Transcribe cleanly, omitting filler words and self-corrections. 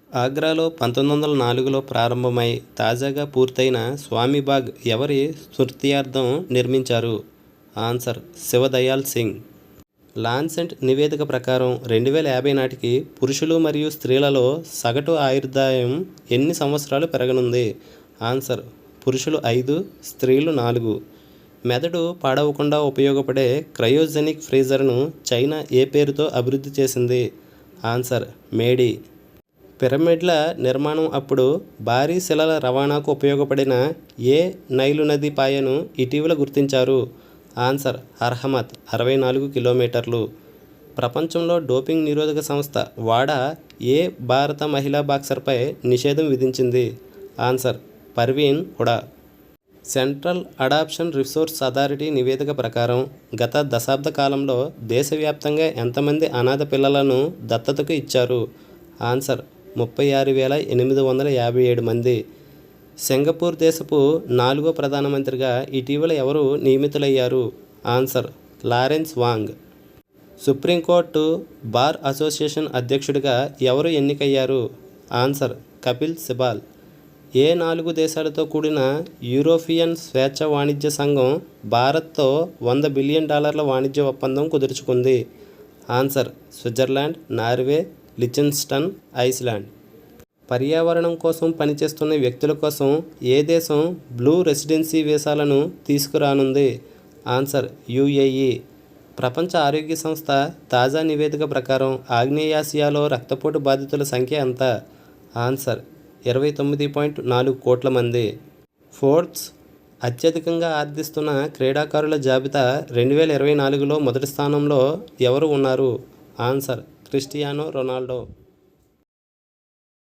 ఆగ్రాలో 1904లో ప్రారంభమై తాజాగా పూర్తయిన స్వామిబాగ్ ఎవరి స్మృత్యార్థం నిర్మించారు? ఆన్సర్ శివదయాల్ సింగ్. లాన్సెట్ నివేదిక ప్రకారం 2050 నాటికి పురుషులు మరియు స్త్రీలలో సగటు ఆయుర్దాయం ఎన్ని సంవత్సరాలు పెరగనుంది? ఆన్సర్ పురుషులు 5, స్త్రీలు 4. మెదడు పాడవకుండా ఉపయోగపడే క్రయోజెనిక్ ఫ్రీజర్ను చైనా ఏ పేరుతో అభివృద్ధి చేసింది? ఆన్సర్ మేడీ. పిరమిడ్ల నిర్మాణం అప్పుడు భారీ శిలల రవాణాకు ఉపయోగపడిన ఏ నైలు నది పాయను ఇటీవల గుర్తించారు? ఆన్సర్ అర్హమత్ 64 కిలోమీటర్లు. ప్రపంచంలో డోపింగ్ నిరోధక సంస్థ వాడా ఏ భారత మహిళా బాక్సర్పై నిషేధం విధించింది? Answer Parveen Hooda. Central adoption resource authority నివేదిక ప్రకారం గత దశాబ్ద కాలంలో దేశవ్యాప్తంగా ఎంతమంది అనాథ పిల్లలను దత్తతకు ఇచ్చారు? ఆన్సర్ 36,857 మంది. సింగపూర్ దేశపు 4వ ప్రధానమంత్రిగా ఇటీవల ఎవరు నియమితులయ్యారు? Answer Lawrence Wong. Supreme court bar association అధ్యక్షుడిగా ఎవరు ఎన్నికయ్యారు? ఆన్సర్ కపిల్ సిబాల్. ఏ 4 దేశాలతో కూడిన యూరోపియన్ స్వేచ్ఛ వాణిజ్య సంఘం భారత్తో $100 బిలియన్ వాణిజ్య ఒప్పందం కుదుర్చుకుంది? Answer Switzerland, Norway, Liechtenstein, Iceland. పర్యావరణం కోసం పనిచేస్తున్న వ్యక్తుల కోసం ఏ దేశం బ్లూ రెసిడెన్సీ వీసాలను తీసుకురానుంది? Answer UAE. ప్రపంచ ఆరోగ్య సంస్థ తాజా నివేదిక ప్రకారం ఆగ్నేయాసియాలో రక్తపోటు బాధితుల సంఖ్య ఎంత? ఆన్సర్ 29.4 కోట్ల మంది. ఫోర్బ్స్ అత్యధికంగా ఆర్జిస్తున్న క్రీడాకారుల జాబితా 2024లో మొదటి స్థానంలో ఎవరు ఉన్నారు? Answer Cristiano Ronaldo.